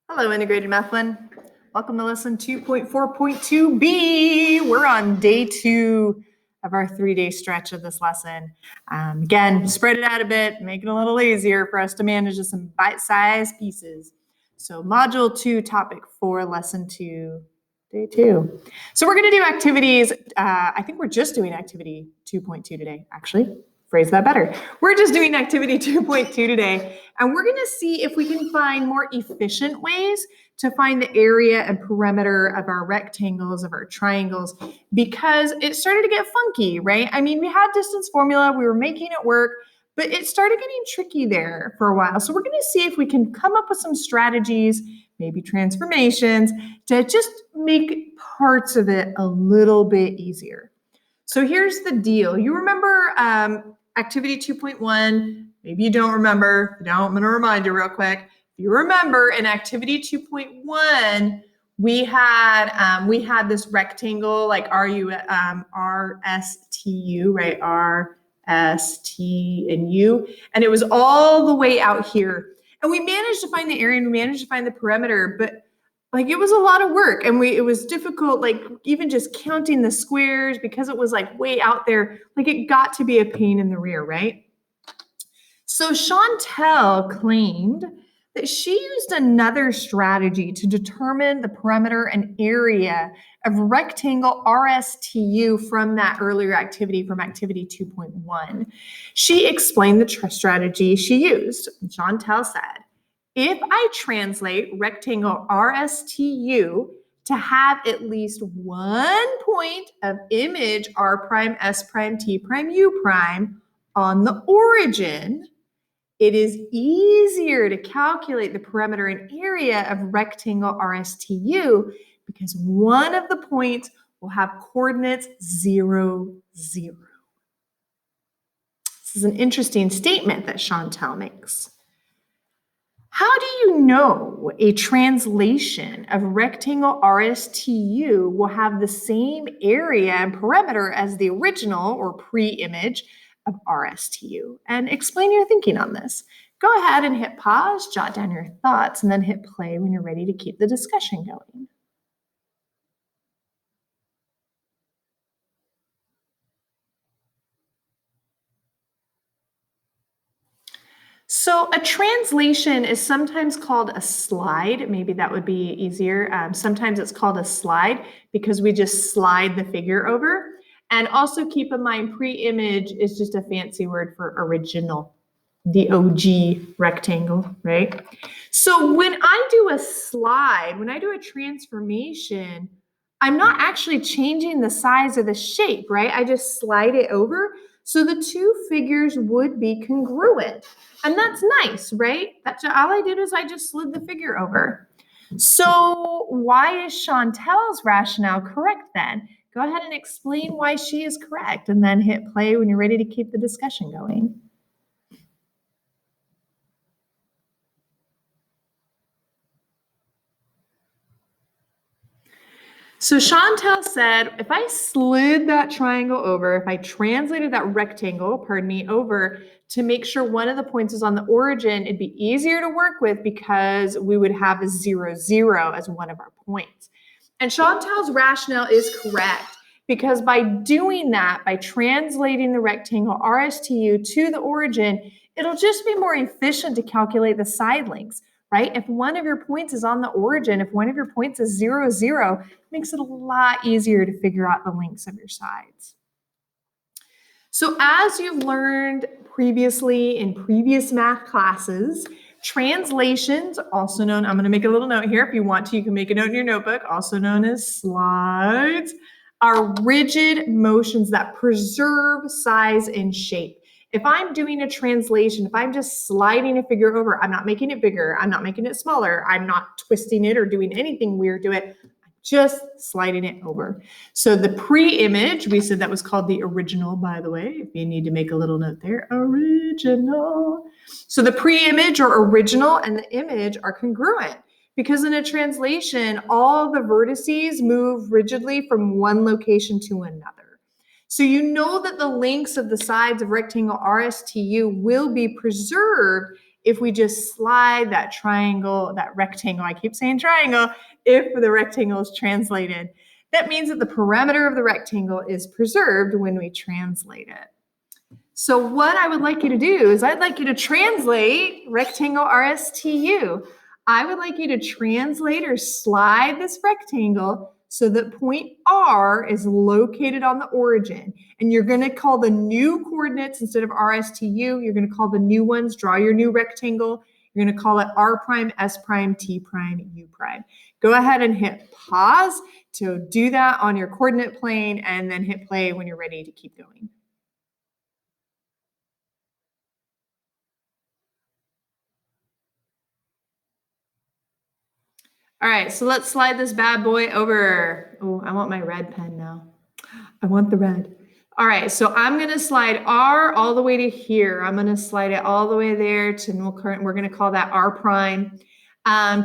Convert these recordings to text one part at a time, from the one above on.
Hello, Integrated Math 1. Welcome to lesson 2.4.2b. We're on day 2 of our 3-day stretch of this lesson. Again, spread it out a bit, make it a little easier for us to manage some bite-sized pieces. So module 2, topic 4, lesson 2, day 2. So we're going to do activities. I think we're just doing activity 2.2 today, actually. Phrase that better. We're just doing activity 2.2 today, and we're going to see if we can find more efficient ways to find the area and perimeter of our rectangles, of our triangles, because it started to get funky, right? I mean, we had distance formula, we were making it work, but it started getting tricky there for a while. So we're going to see if we can come up with some strategies, maybe transformations, to just make parts of it a little bit easier. So here's the deal. You remember activity 2.1, maybe you don't remember. If you don't, I'm going to remind you real quick. If you remember in activity 2.1, we had this rectangle like RSTU, right? R, S, T, and U. And it was all the way out here. And we managed to find the area and we managed to find the perimeter, but like it was a lot of work and it was difficult, like even just counting the squares because it was like way out there, like it got to be a pain in the rear, right? So Chantel claimed that she used another strategy to determine the perimeter and area of rectangle RSTU from that earlier activity, from activity 2.1. She explained the strategy she used. Chantel said, if I translate rectangle RSTU to have at least one point of image R prime, S prime, T prime, U prime on the origin, it is easier to calculate the perimeter and area of rectangle RSTU because one of the points will have coordinates 0, 0. This is an interesting statement that Chantel makes. How do you know a translation of rectangle RSTU will have the same area and perimeter as the original or pre-image of RSTU? And explain your thinking on this. Go ahead and hit pause, jot down your thoughts, and then hit play when you're ready to keep the discussion going. So a translation is sometimes called a slide. Maybe that would be easier. Sometimes it's called a slide because we just slide the figure over. And also keep in mind, pre-image is just a fancy word for original, the OG rectangle, right? So when I do a slide, when I do a transformation, I'm not actually changing the size of the shape, right? I just slide it over. So the two figures would be congruent. And that's nice, right? That's all I did is I just slid the figure over. So why is Chantel's rationale correct then? Go ahead and explain why she is correct and then hit play when you're ready to keep the discussion going. So Chantel said, if I slid that triangle over, if I translated that rectangle, over to make sure one of the points is on the origin, it'd be easier to work with because we would have a 0, 0 as one of our points. And Chantel's rationale is correct because by doing that, by translating the rectangle RSTU to the origin, it'll just be more efficient to calculate the side lengths. Right? If one of your points is on the origin, if one of your points is 0, 0, it makes it a lot easier to figure out the lengths of your sides. So as you've learned previously in previous math classes, translations, also known, I'm going to make a little note here. If you want to, you can make a note in your notebook, also known as slides, are rigid motions that preserve size and shape. If I'm doing a translation, if I'm just sliding a figure over, I'm not making it bigger, I'm not making it smaller, I'm not twisting it or doing anything weird to it, I'm just sliding it over. So the pre-image, we said that was called the original, by the way, if you need to make a little note there, original. So the pre-image or original and the image are congruent because in a translation, all the vertices move rigidly from one location to another. So you know that the lengths of the sides of rectangle RSTU will be preserved if we just slide that triangle, that rectangle, I keep saying triangle, if the rectangle is translated. That means that the perimeter of the rectangle is preserved when we translate it. So what I would like you to do is I'd like you to translate rectangle RSTU. I would like you to translate or slide this rectangle so that point R is located on the origin. And you're going to call the new coordinates instead of RSTU. You're going to call the new ones, draw your new rectangle. You're going to call it R prime, S prime, T prime, U prime. Go ahead and hit pause to do that on your coordinate plane and then hit play when you're ready to keep going. All right, so let's slide this bad boy over. Oh, I want my red pen now. I want the red. All right, so I'm going to slide R all the way to here. I'm going to slide it all the way there to null current. We're going to call that R prime.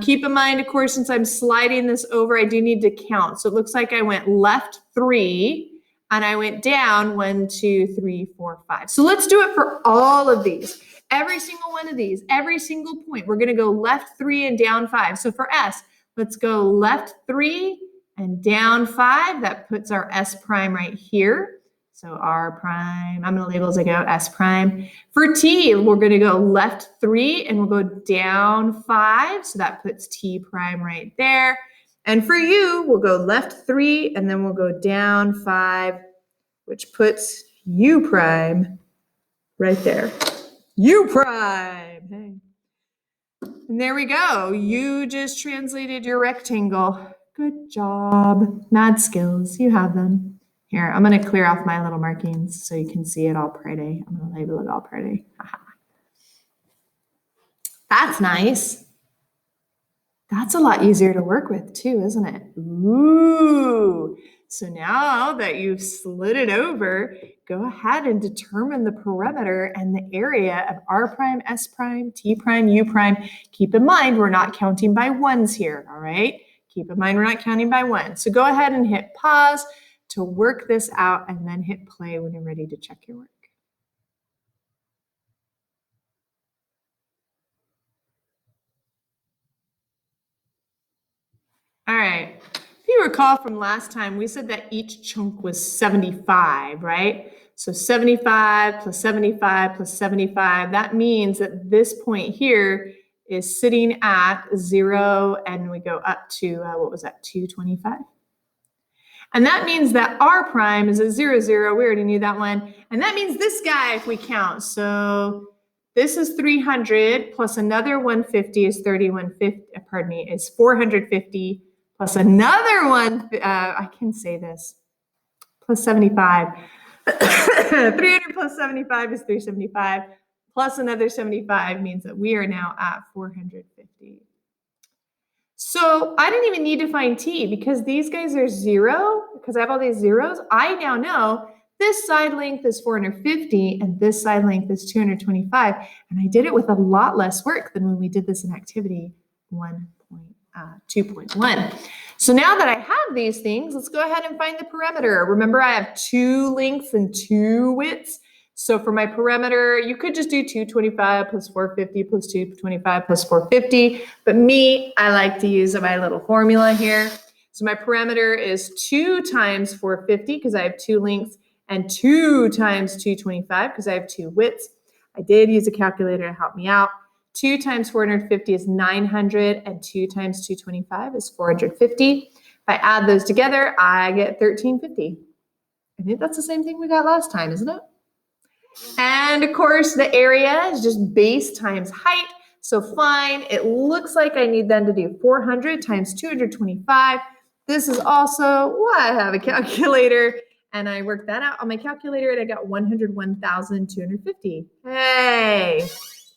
Keep in mind, of course, since I'm sliding this over, I do need to count. So it looks like I went left 3, and I went down 1, 2, 3, 4, 5. So let's do it for all of these. Every single one of these, every single point, we're going to go left 3 and down 5. So for S, let's go left 3 and down 5. That puts our S prime right here. So R prime, I'm going to label as I go, S prime. For T, we're going to go left 3 and we'll go down 5. So that puts T prime right there. And for U, we'll go left 3 and then we'll go down 5, which puts U prime right there. U prime. Hey. And there we go. You just translated your rectangle. Good job. Mad skills. You have them. Here, I'm going to clear off my little markings so you can see it all pretty. I'm going to label it all pretty. That's nice. That's a lot easier to work with too, isn't it? Ooh. So now that you've slid it over, go ahead and determine the perimeter and the area of R prime, S prime, T prime, U prime. Keep in mind, we're not counting by ones here, all right? Keep in mind, we're not counting by ones. So go ahead and hit pause to work this out and then hit play when you're ready to check your work. All right. If you recall from last time, we said that each chunk was 75, right? So 75 plus 75 plus 75, that means that this point here is sitting at 0 and we go up to, what was that, 225? And that means that R prime is at 0, 0. We already knew that one. And that means this guy, if we count. So this is 300 plus another 150 is 3150, is 450 plus another one, I can say this, plus 75. 300 plus 75 is 375. Plus another 75 means that we are now at 450. So I didn't even need to find T because these guys are 0, because I have all these zeros. I now know this side length is 450 and this side length is 225. And I did it with a lot less work than when we did this in activity 2.1. So now that I have these things, let's go ahead and find the perimeter. Remember, I have 2 lengths and 2 widths. So for my perimeter, you could just do 225 plus 450 plus 225 plus 450. But me, I like to use my little formula here. So my perimeter is 2 times 450 because I have 2 lengths and 2 times 225 because I have 2 widths. I did use a calculator to help me out. 2 times 450 is 900 and 2 times 225 is 450. If I add those together, I get 1350. I think that's the same thing we got last time, isn't it? And of course, the area is just base times height. So fine, it looks like I need then to do 400 times 225. This is also why I have a calculator. And I worked that out on my calculator and I got 101,250. Hey,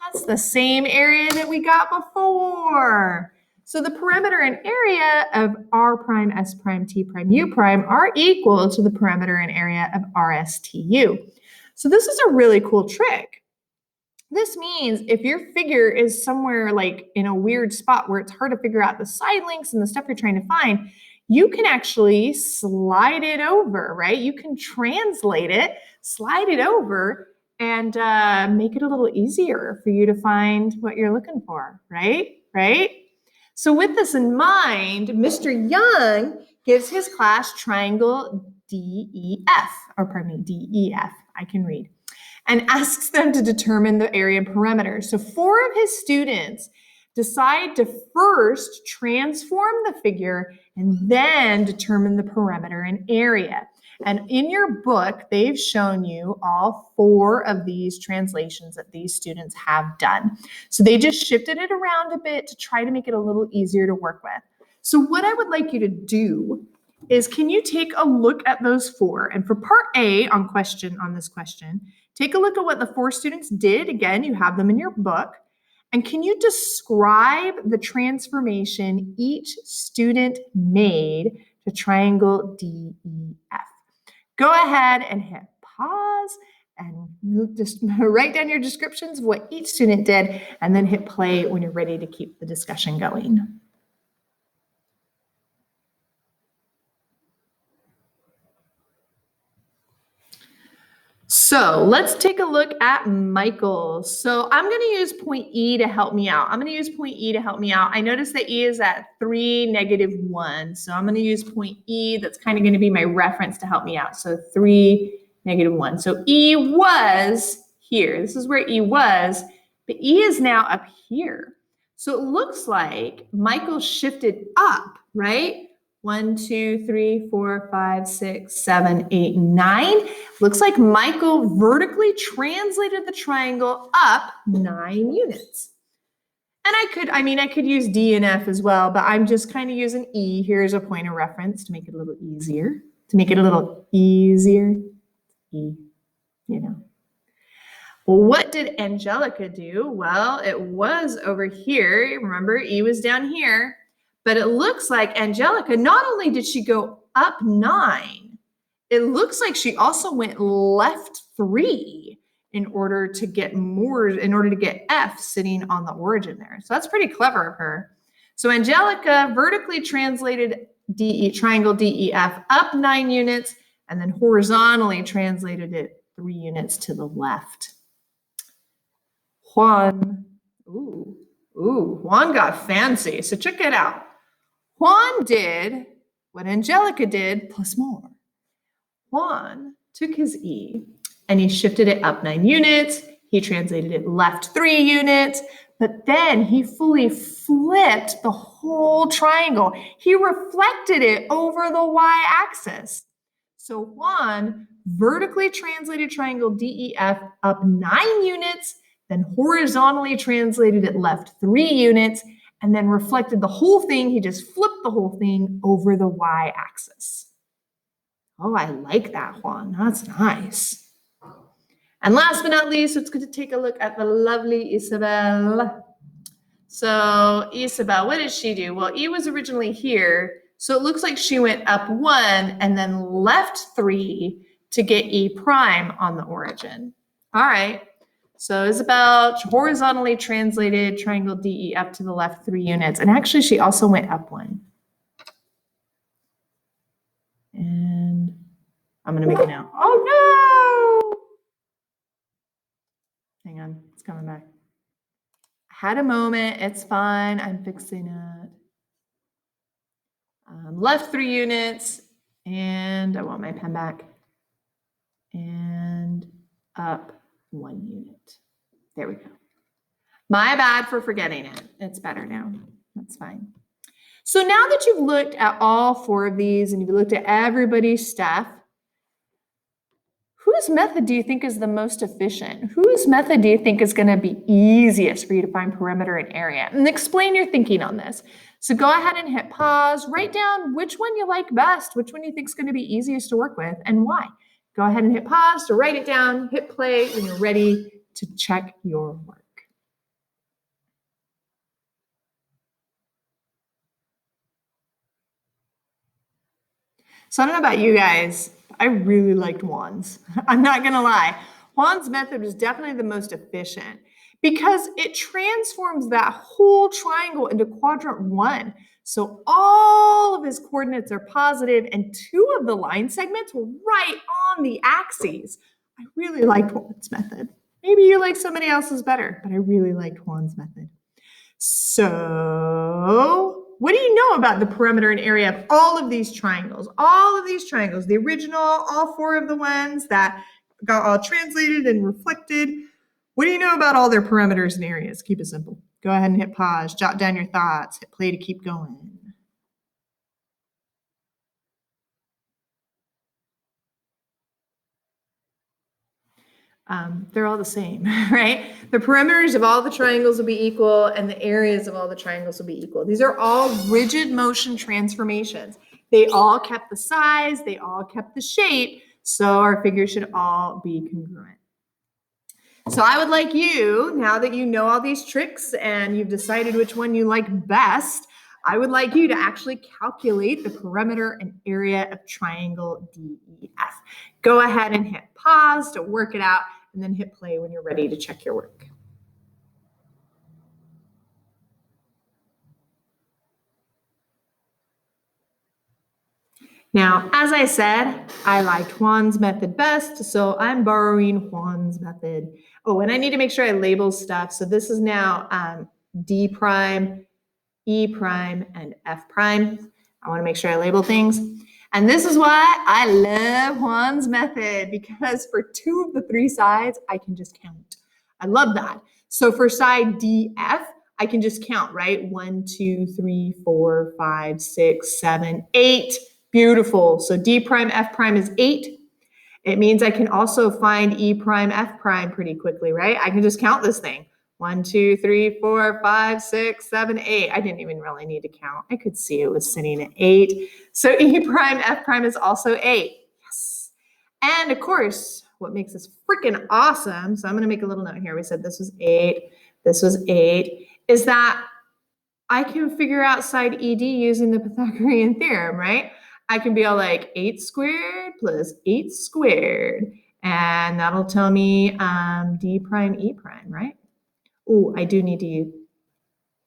that's the same area that we got before. So the perimeter and area of R prime, S prime, T prime, U prime are equal to the perimeter and area of RSTU. So this is a really cool trick. This means if your figure is somewhere like in a weird spot where it's hard to figure out the side links and the stuff you're trying to find, you can actually slide it over, right? You can translate it, slide it over, and make it a little easier for you to find what you're looking for, right? Right? So with this in mind, Mr. Young gives his class triangle DEF, or pardon me, DEF, I can read, and asks them to determine the area and perimeter. So 4 of his students decide to first transform the figure and then determine the perimeter and area. And in your book, they've shown you all 4 of these translations that these students have done. So they just shifted it around a bit to try to make it a little easier to work with. So what I would like you to do is, can you take a look at those 4? And for part A on this question, take a look at what the 4 students did. Again, you have them in your book. And can you describe the transformation each student made to triangle DEF? Go ahead and hit pause and just write down your descriptions of what each student did, and then hit play when you're ready to keep the discussion going. So let's take a look at Michael. So I'm going to use point E to help me out. I noticed that E is at 3, -1. So I'm going to use point E. That's kind of going to be my reference to help me out. So 3, -1. So E was here. This is where E was, but E is now up here. So it looks like Michael shifted up, right? 1, 2, 3, 4, 5, 6, 7, 8, 9. Looks like Michael vertically translated the triangle up 9 units. And I could use D and F as well, but I'm just kind of using E here as a point of reference to make it a little easier. E, you know. Well, what did Angelica do? Well, it was over here. Remember, E was down here. But it looks like Angelica, not only did she go up 9, it looks like she also went left 3 in order to get F sitting on the origin there. So that's pretty clever of her. So Angelica vertically translated triangle DEF up 9 units, and then horizontally translated it 3 units to the left. Juan, Juan got fancy. So check it out. Juan did what Angelica did plus more. Juan took his E and he shifted it up 9 units. He translated it left 3 units, but then he fully flipped the whole triangle. He reflected it over the y-axis. So Juan vertically translated triangle DEF up 9 units, then horizontally translated it left 3 units, and then reflected the whole thing. He just flipped the whole thing over the y-axis. Oh, I like that, Juan. That's nice. And last but not least, it's good to take a look at the lovely Isabel. So Isabel, what did she do? Well, E was originally here, so it looks like she went up 1 and then left 3 to get E prime on the origin. All right. So Isabel horizontally translated triangle DEF to the left 3 units. And actually, she also went up 1. And I'm going to make it now. Oh, no! Hang on. It's coming back. I had a moment. It's fine. I'm fixing it. Left 3 units. And I want my pen back. And up 1 unit. There we go. My bad for forgetting it. It's better now. That's fine. So now that you've looked at all 4 of these and you've looked at everybody's stuff, whose method do you think is the most efficient? Whose method do you think is going to be easiest for you to find perimeter and area? And explain your thinking on this. So go ahead and hit pause. Write down which one you like best, which one you think is going to be easiest to work with, and why. Go ahead and hit pause to write it down. Hit play when you're ready to check your work. So I don't know about you guys. I really liked Juan's. I'm not going to lie. Juan's method was definitely the most efficient because it transforms that whole triangle into quadrant 1. So all of his coordinates are positive and 2 of the line segments were right on the axes. I really liked Juan's method. Maybe you like somebody else's better, but I really liked Juan's method. So, what do you know about the perimeter and area of all of these triangles? All of these triangles, the original, all four of the ones that got all translated and reflected. What do you know about all their perimeters and areas? Keep it simple. Go ahead and hit pause, jot down your thoughts, hit play to keep going. They're all the same, right? The perimeters of all the triangles will be equal and the areas of all the triangles will be equal. These are all rigid motion transformations. They all kept the size, they all kept the shape, so our figures should all be congruent. So I would like you, now that you know all these tricks and you've decided which one you like best, I would like you to actually calculate the perimeter and area of triangle DEF. Go ahead and hit pause to work it out and then hit play when you're ready to check your work. Now, as I said, I liked Juan's method best, so I'm borrowing Juan's method. Oh, and I need to make sure I label stuff. So this is now D prime, E prime, and F prime. I want to make sure I label things. And this is why I love Juan's method, because for 2 of the 3 sides, I can just count. I love that. So for side DF, I can just count, right? 1, 2, 3, 4, 5, 6, 7, 8. Beautiful. So D prime, F prime is 8. It means I can also find E prime, F prime pretty quickly, right? I can just count this thing. 1, 2, 3, 4, 5, 6, 7, 8. I didn't even really need to count. I could see it was sitting at 8. So E prime, F prime is also 8. Yes. And of course, what makes this freaking awesome, so I'm going to make a little note here. We said this was 8, this was 8, is that I can figure out side ED using the Pythagorean theorem, right? I can be all like 8 squared plus 8 squared, and that'll tell me D prime, E prime, right? Oh, I do need to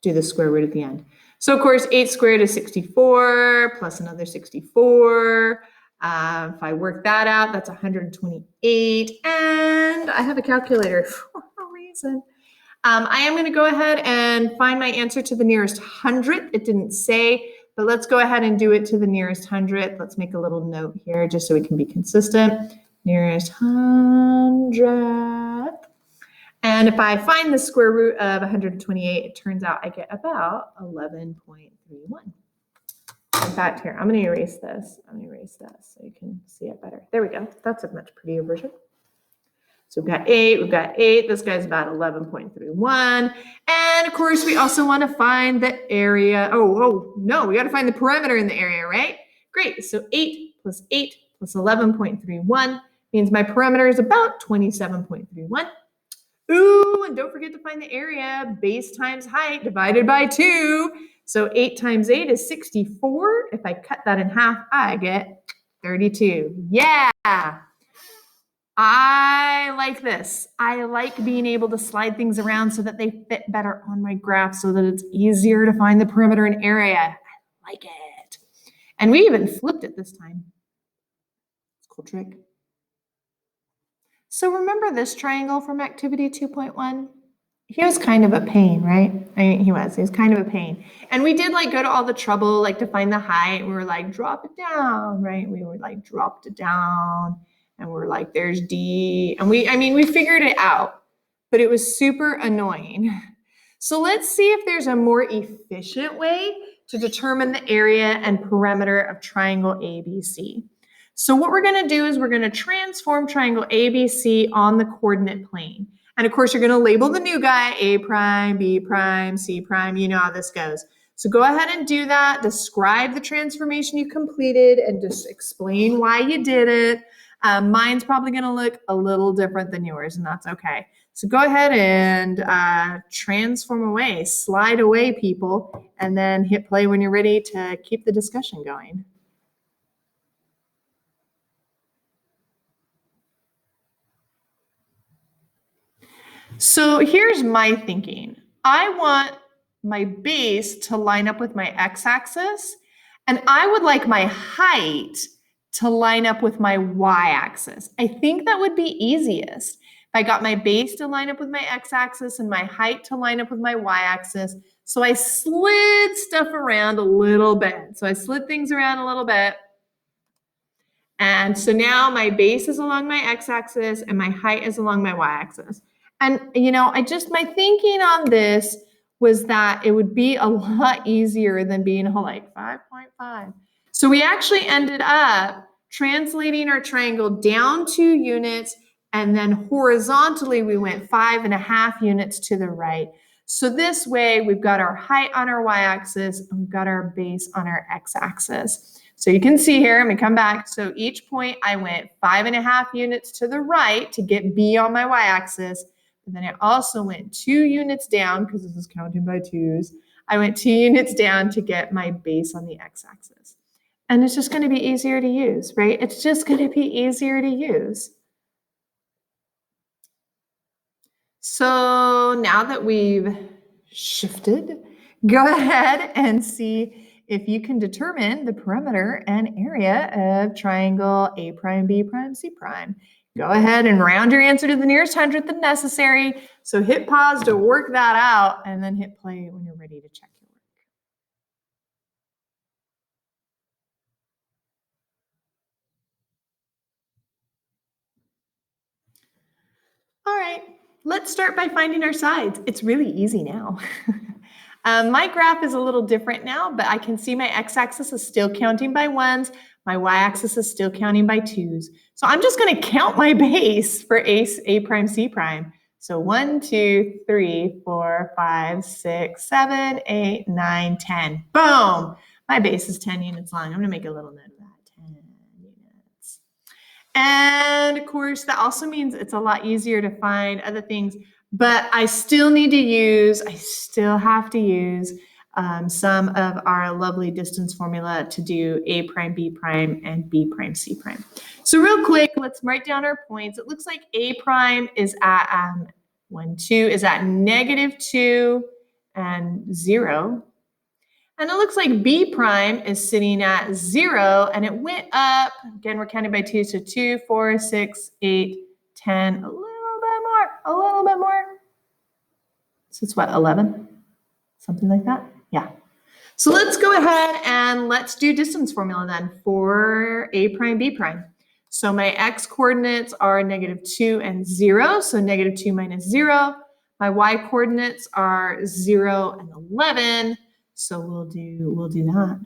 do the square root at the end. So of course, 8 squared is 64 plus another 64. If I work that out, that's 128. And I have a calculator for a reason. I am going to go ahead and find my answer to the nearest hundredth. It didn't say, but let's go ahead and do it to the nearest hundredth. Let's make a little note here just so we can be consistent. Nearest hundredth. And if I find the square root of 128, it turns out I get about 11.31. In fact, here, I'm going to erase this. I'm going to erase this so you can see it better. There we go. That's a much prettier version. So we've got 8, this guy's about 11.31. And of course, we also want to find the area. Oh, no, we got to find the perimeter in the area, right? Great, so 8 plus 11.31 means my perimeter is about 27.31. Ooh, and don't forget to find the area, base times height divided by 2. So 8 times 8 is 64. If I cut that in half, I get 32. Yeah. I like this. I like being able to slide things around so that they fit better on my graph so that it's easier to find the perimeter and area. I like it. And we even flipped it this time. It's a cool trick. So remember this triangle from activity 2.1? He was kind of a pain, right? I mean, he was kind of a pain. And we did like go to all the trouble, like to find the height. We were like, drop it down, right? We were like, dropped it down. And we're like, there's D. And we figured it out, but it was super annoying. So let's see if there's a more efficient way to determine the area and perimeter of triangle ABC. So what we're going to do is we're going to transform triangle ABC on the coordinate plane. And of course, you're going to label the new guy A prime, B prime, C prime. You know how this goes. So go ahead and do that. Describe the transformation you completed and just explain why you did it. Mine's probably going to look a little different than yours, and that's okay. So go ahead and transform away, slide away, people, and then hit play when you're ready to keep the discussion going. So here's my thinking. I want my base to line up with my x-axis, and I would like my height to line up with my y-axis. I think that would be easiest. If I got my base to line up with my x-axis and my height to line up with my y-axis. So I slid stuff around a little bit. So I slid things around a little bit. And so now my base is along my x-axis and my height is along my y-axis. And, my thinking on this was that it would be a lot easier than being like 5.5. So we actually ended up translating our triangle down 2 units, and then horizontally we went 5.5 units to the right. So this way we've got our height on our y-axis and we've got our base on our x-axis. So you can see here, I'm gonna come back. So each point I went 5.5 units to the right to get B on my y-axis. And then I also went 2 units down, because this is counting by twos. I went 2 units down to get my base on the x-axis. And it's just gonna be easier to use, right? It's just gonna be easier to use. So now that we've shifted, go ahead and see if you can determine the perimeter and area of triangle A prime, B prime, C prime. Go ahead and round your answer to the nearest hundredth if necessary. So hit pause to work that out and then hit play when you're ready to check your work. All right, let's start by finding our sides. It's really easy now. My graph is a little different now, but I can see my x-axis is still counting by ones. My y-axis is still counting by twos. So I'm just going to count my base for A prime, C prime. So 1, 2, 3, 4, 5, 6, 7, 8, 9, 10. Boom! My base is 10 units long. I'm going to make a little note of that. 10 units. And of course, that also means it's a lot easier to find other things. But I still have to use some of our lovely distance formula to do A prime, B prime, and B prime, C prime. So real quick, let's write down our points. It looks like A prime is at 1, 2 is at -2 and 0. And it looks like B prime is sitting at 0, and it went up. Again, we're counting by 2, so 2, 4, 6, 8, 10, a little bit more. So it's what, 11? Something like that? Yeah. So let's go ahead and let's do distance formula then for A prime, B prime. So my x coordinates are -2 and 0, so -2 minus 0. My y coordinates are 0 and 11, so we'll do that.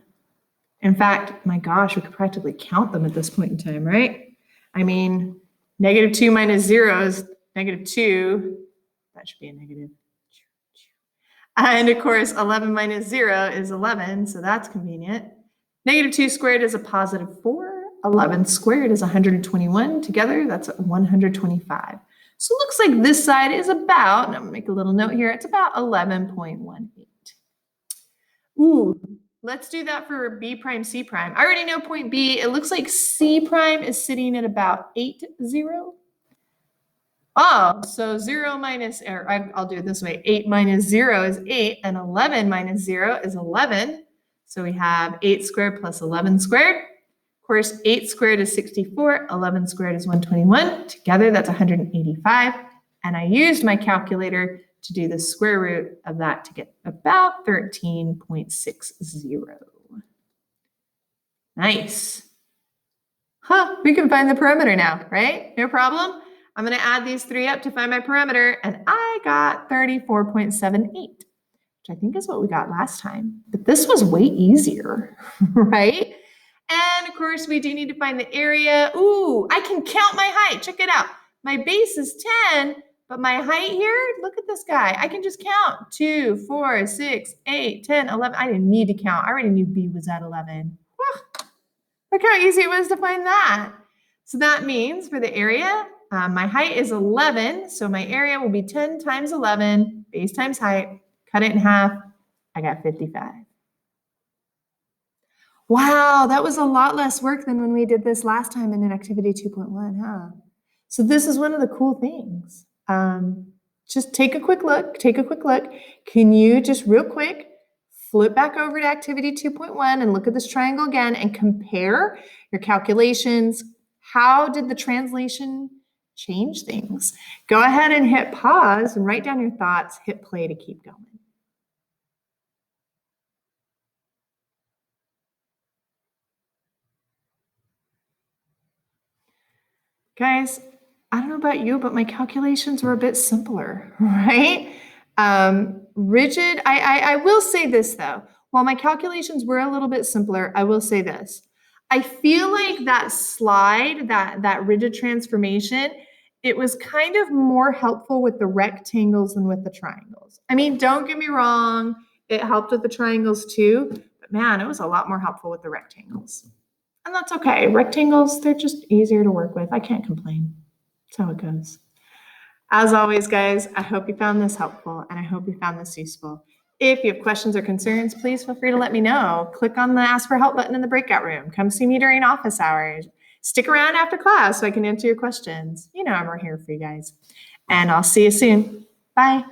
In fact, my gosh, we could practically count them at this point in time, right? I mean, -2 minus 0 is -2. That should be a negative. And of course, 11 minus 0 is 11, so that's convenient. -2 squared is a +4. 11 squared is 121. Together, that's 125. So it looks like this side is about, and I'm gonna make a little note here, it's about 11.18. Ooh, let's do that for B prime, C prime. I already know point B. It looks like C prime is sitting at about 8, 0. Oh, so 0 minus, or I'll do it this way. 8 minus 0 is 8, and 11 minus 0 is 11. So we have 8 squared plus 11 squared. Of course, 8 squared is 64. 11 squared is 121. Together, that's 185. And I used my calculator to do the square root of that to get about 13.60. Nice. We can find the perimeter now, right? No problem. I'm going to add these 3 up to find my perimeter, and I got 34.78, which I think is what we got last time. But this was way easier, right? And of course, we do need to find the area. Ooh, I can count my height. Check it out. My base is 10, but my height here, look at this guy. I can just count 2, 4, 6, 8, 10, 11. I didn't need to count. I already knew B was at 11. Look how easy it was to find that. So that means for the area, my height is 11, so my area will be 10 times 11, base times height, cut it in half, I got 55. Wow, that was a lot less work than when we did this last time in an activity 2.1, huh? So this is one of the cool things. Just take a quick look. Can you just real quick flip back over to activity 2.1 and look at this triangle again and compare your calculations. How did the translation change things? Go ahead and hit pause and write down your thoughts, hit play to keep going. Guys, I don't know about you, but my calculations were a bit simpler, right? Rigid, I will say this though. While my calculations were a little bit simpler, I will say this. I feel like that slide, that rigid transformation, it was kind of more helpful with the rectangles than with the triangles. I mean, don't get me wrong, it helped with the triangles too, but man, it was a lot more helpful with the rectangles. And that's okay. Rectangles, they're just easier to work with. I can't complain. That's how it goes. As always, guys, I hope you found this helpful and I hope you found this useful. If you have questions or concerns, please feel free to let me know. Click on the Ask for Help button in the breakout room. Come see me during office hours. Stick around after class so I can answer your questions. You know I'm right here for you guys. And I'll see you soon. Bye.